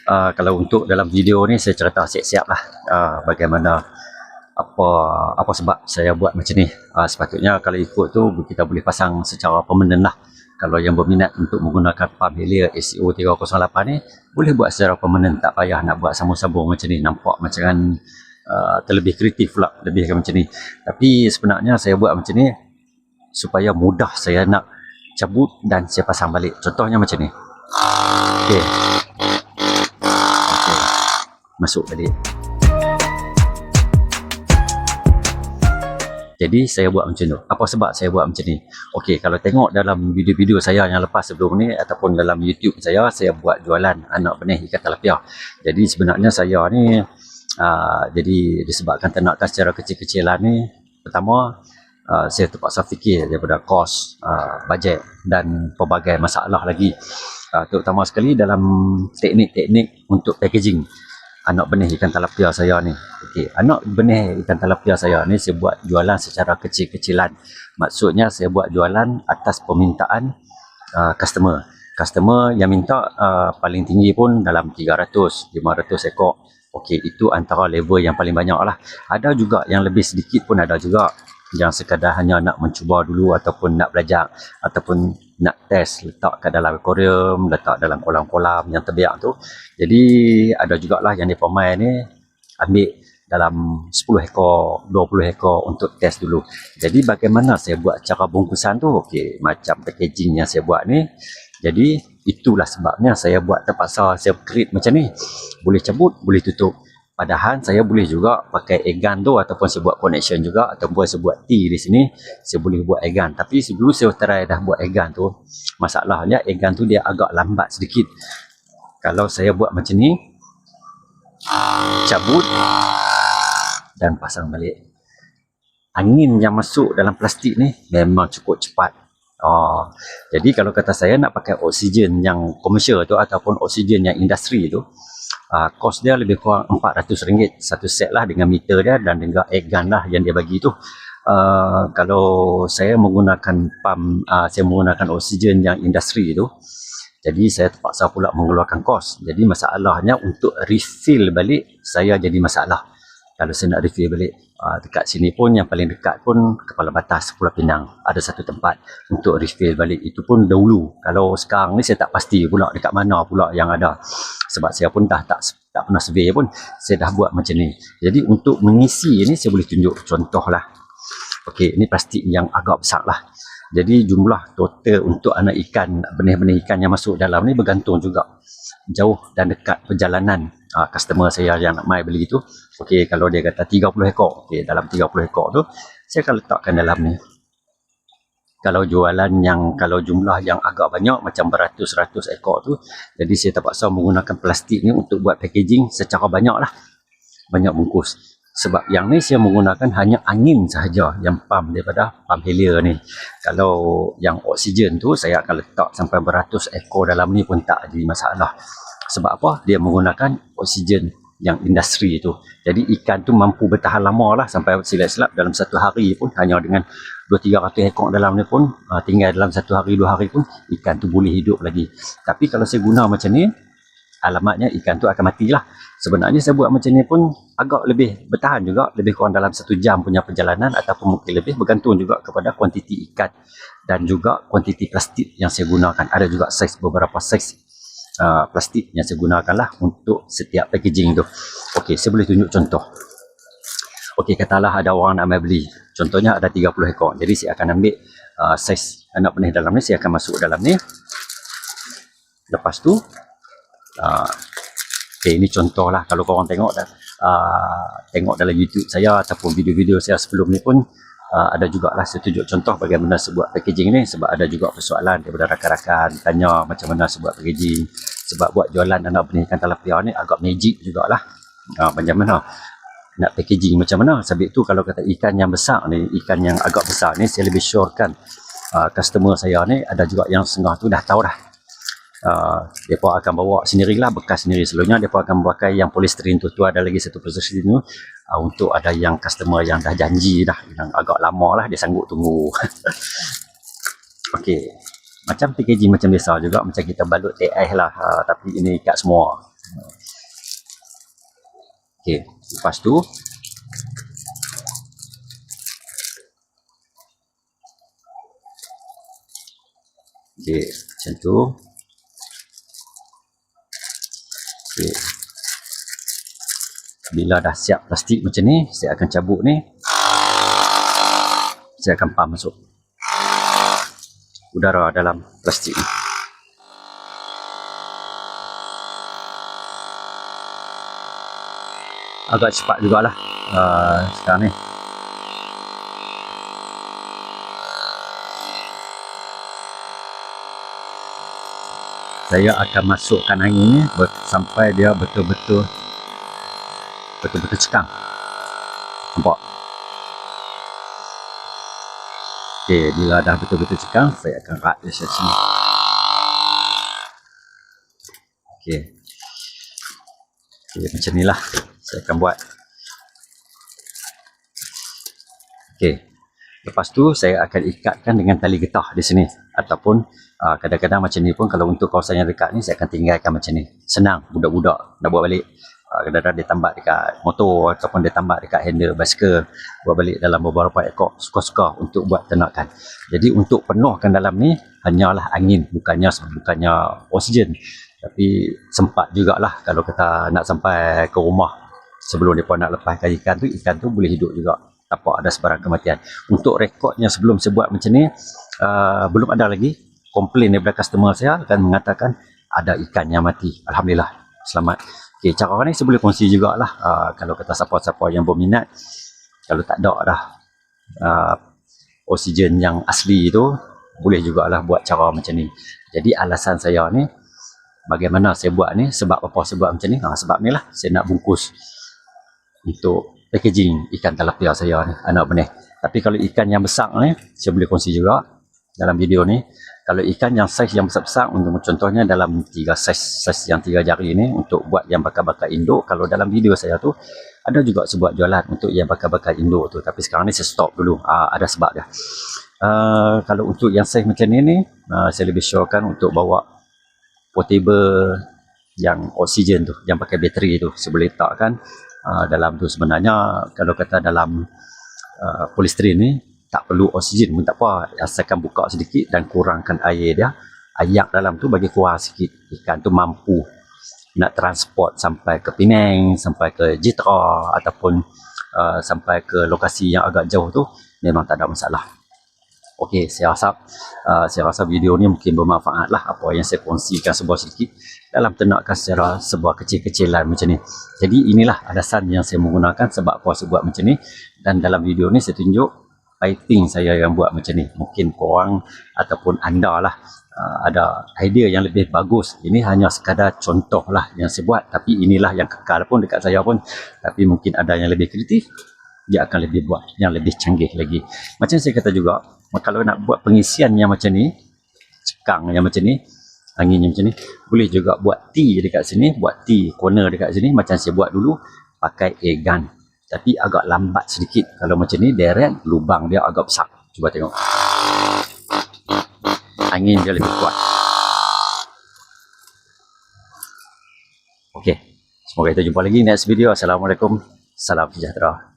Kalau untuk dalam video ni saya cerita siap-siap lah bagaimana apa sebab saya buat macam ni. Sepatutnya kalau ikut tu kita boleh pasang secara permanent lah. Kalau yang berminat untuk menggunakan pump Helier SCO 308 ni boleh buat secara permanent, tak payah nak buat sambung-sambung macam ni, nampak macam kan terlebih kreatif pula, lebih macam ni. Tapi sebenarnya saya buat macam ni supaya mudah saya nak cabut dan saya pasang balik. Contohnya macam ni. Okey. Masuk balik. Jadi saya buat macam tu. Apa sebab saya buat macam ni? Okey, kalau tengok dalam video-video saya yang lepas sebelum ni ataupun dalam YouTube saya buat jualan anak benih ikan tilapia. Jadi sebenarnya saya ni jadi disebabkan ternakan secara kecil-kecilan ni, pertama saya terpaksa fikir daripada kos, bajet dan pelbagai masalah lagi. Terutama sekali dalam teknik-teknik untuk packaging anak benih ikan tilapia saya ni. Okey, anak benih ikan tilapia saya ni saya buat jualan secara kecil-kecilan. Maksudnya saya buat jualan atas permintaan customer. Customer yang minta paling tinggi pun dalam 300, 500 ekor. Okey, itu antara level yang paling banyak lah. Ada juga yang lebih sedikit pun ada juga, yang sekadar hanya nak mencuba dulu ataupun nak belajar ataupun nak test letak ke dalam aquarium, letak dalam kolam-kolam yang terbiak tu. Jadi ada jugalah yang dia pemain ni ambil dalam 10 ekor, 20 ekor untuk test dulu. Jadi bagaimana saya buat cara bungkusan tu? Okey, macam packaging yang saya buat ni. Jadi itulah sebabnya saya buat terpaksa saya create macam ni. Boleh cabut, boleh tutup. Padahal saya boleh juga pakai egg gun tu ataupun saya buat connection juga ataupun saya buat T di sini, saya boleh buat egg gun. Tapi sebelum saya try dah buat egg gun tu, masalahnya egg gun tu dia agak lambat sedikit. Kalau saya buat macam ni, cabut dan pasang balik, angin yang masuk dalam plastik ni memang cukup cepat. Jadi kalau kata saya nak pakai oksigen yang komersial tu ataupun oksigen yang industri tu, kos dia lebih kurang RM400 satu set lah dengan meter dia dan dengan egg gun lah yang dia bagi tu. Kalau saya menggunakan pump, saya menggunakan oksigen yang industri tu, jadi saya terpaksa pula mengeluarkan kos. Jadi masalahnya untuk refill balik saya jadi masalah. Kalau saya nak refill balik, dekat sini pun yang paling dekat pun Kepala Batas Pulau Pinang ada satu tempat untuk refill balik. Itu pun dahulu. Kalau sekarang ni saya tak pasti pula dekat mana pula yang ada. Sebab saya pun dah tak pernah survey pun, saya dah buat macam ni. Jadi untuk mengisi ni saya boleh tunjuk contoh lah. Okey, ini plastik yang agak besar lah. Jadi jumlah total untuk anak ikan, benih-benih ikan yang masuk dalam ni bergantung juga jauh dan dekat perjalanan customer saya yang nak mai beli tu. Okey, kalau dia kata 30 ekor, okey, dalam 30 ekor tu saya akan letakkan dalam ni. Kalau jualan yang, kalau jumlah yang agak banyak macam beratus-ratus ekor tu, jadi saya terpaksa menggunakan plastik ni untuk buat packaging secara banyak lah, banyak bungkus. Sebab yang ni saya menggunakan hanya angin sahaja yang pump daripada pump Helier ni. Kalau yang oksigen tu saya akan letak sampai beratus ekor dalam ni pun tak jadi masalah. Sebab apa? Dia menggunakan oksigen yang industri tu. Jadi ikan tu mampu bertahan lama lah, sampai silap-silap dalam satu hari pun hanya dengan 200-300 ekor dalam ni pun, tinggal dalam satu hari 2 hari pun ikan tu boleh hidup lagi. Tapi kalau saya guna macam ni, alamatnya ikan tu akan matilah. Sebenarnya saya buat macam ni pun agak lebih bertahan juga, lebih kurang dalam 1 jam punya perjalanan ataupun mungkin lebih, bergantung juga kepada kuantiti ikan dan juga kuantiti plastik yang saya gunakan. Ada juga beberapa saiz plastik yang saya gunakan lah untuk setiap packaging tu. Okey, saya boleh tunjuk contoh. Okey, katalah ada orang nak ambil beli, contohnya ada 30 ekor. Jadi saya akan ambil saiz anak benih dalam ni, saya akan masuk dalam ni. Lepas tu okay, ini contoh lah. Kalau korang tengok tengok dalam YouTube saya ataupun video-video saya sebelum ni pun ada jugalah saya tunjuk contoh bagaimana sebuah packaging ni. Sebab ada juga persoalan daripada rakan-rakan tanya macam mana sebuah packaging. Sebab buat jualan anak benih ikan tilapia ni agak magic jugalah. Macam mana nak packaging macam mana. Sebab itu kalau kata ikan yang besar ni, ikan yang agak besar ni, saya lebih syorkan customer saya ni ada juga yang setengah tu dah tahu dah. Mereka akan bawa sendirilah, bekas sendiri. Selalunya mereka akan pakai yang polisterin tu ada lagi satu polisterin tu untuk ada yang customer yang dah janji dah, yang agak lama lah dia sanggup tunggu. Okey, macam packaging macam biasa juga, macam kita balut teh lah, tapi ini ikat semua. Okey, lepas tu okey, macam tu. Okey. Bila dah siap plastik macam ni, saya akan cabut ni. Saya akan pump masuk udara dalam plastik ni. Agak cepat jugalah sekarang ni. Saya akan masukkan angin ni sampai dia betul-betul cekang. Nampak? Okey, bila dah betul-betul cekang, saya akan rat dia sini. Okey. Okey, macam inilah saya akan buat. Okey. Lepas tu saya akan ikatkan dengan tali getah di sini, ataupun kadang-kadang macam ni pun kalau untuk kawasan yang dekat ni saya akan tinggalkan macam ni. Senang budak-budak nak buat balik. Kadang-kadang dia tambah dekat motor ataupun dia tambah dekat handle basikal, buat balik dalam beberapa ekor, suka-suka untuk buat ternakan. Jadi untuk penuhkan dalam ni hanyalah angin, bukannya oksigen. Tapi sempat jugalah kalau kita nak sampai ke rumah sebelum mereka nak lepaskan ikan tu boleh hidup juga tanpa ada sebarang kematian. Untuk rekodnya sebelum saya buat macam ni, belum ada lagi komplain daripada customer saya akan mengatakan ada ikan yang mati. Alhamdulillah, selamat. Okay, cara ni saya boleh kongsi jugalah. Kalau kata siapa-siapa yang berminat, kalau tak ada dah oksigen yang asli tu, boleh jugalah buat cara macam ni. Jadi alasan saya ni, bagaimana saya buat ni, sebab apa saya buat macam ni? Sebab ni lah, saya nak bungkus untuk packaging ikan tilapia saya ni, anak benih. Tapi kalau ikan yang besar ni, saya boleh kongsi juga dalam video ni. Kalau ikan yang saiz yang besar-besar, untuk contohnya dalam 3 saiz yang 3 jari ni, untuk buat yang bakar-bakar induk. Kalau dalam video saya tu, ada juga sebuah jualan untuk yang bakar-bakar induk tu. Tapi sekarang ni saya stop dulu, ada sebab dia. Kalau untuk yang saiz macam ni, saya lebih syorkan untuk bawa portable yang oksigen tu, yang pakai bateri tu. Saya boleh letakkan dalam tu. Sebenarnya kalau kata dalam polystyrene ni tak perlu oksigen pun tak apa, asalkan buka sedikit dan kurangkan air dia, ayak dalam tu bagi kurang sikit, ikan tu mampu nak transport sampai ke Penang, sampai ke Jitra, ataupun sampai ke lokasi yang agak jauh tu, memang tak ada masalah. Okey, saya rasa video ni mungkin bermanfaat lah, apa yang saya kongsikan sebuah sedikit dalam ternakan secara sebuah kecil-kecilan macam ni. Jadi inilah alasan yang saya menggunakan, sebab apa saya buat macam ni. Dan dalam video ni saya tunjuk piping saya yang buat macam ni. Mungkin korang ataupun anda lah ada idea yang lebih bagus. Ini hanya sekadar contoh lah yang saya buat, tapi inilah yang kekal pun dekat saya pun. Tapi mungkin ada yang lebih kreatif, dia akan lebih buat yang lebih canggih lagi. Macam saya kata juga, kalau nak buat pengisian yang macam ni, cekang yang macam ni, angin yang macam ni, boleh juga buat T dekat sini, buat T corner dekat sini. Macam saya buat dulu pakai air gun, tapi agak lambat sedikit. Kalau macam ni direct, lubang dia agak besar. Cuba tengok, angin dia lebih kuat. Okey, semoga kita jumpa lagi next video. Assalamualaikum, salam sejahtera.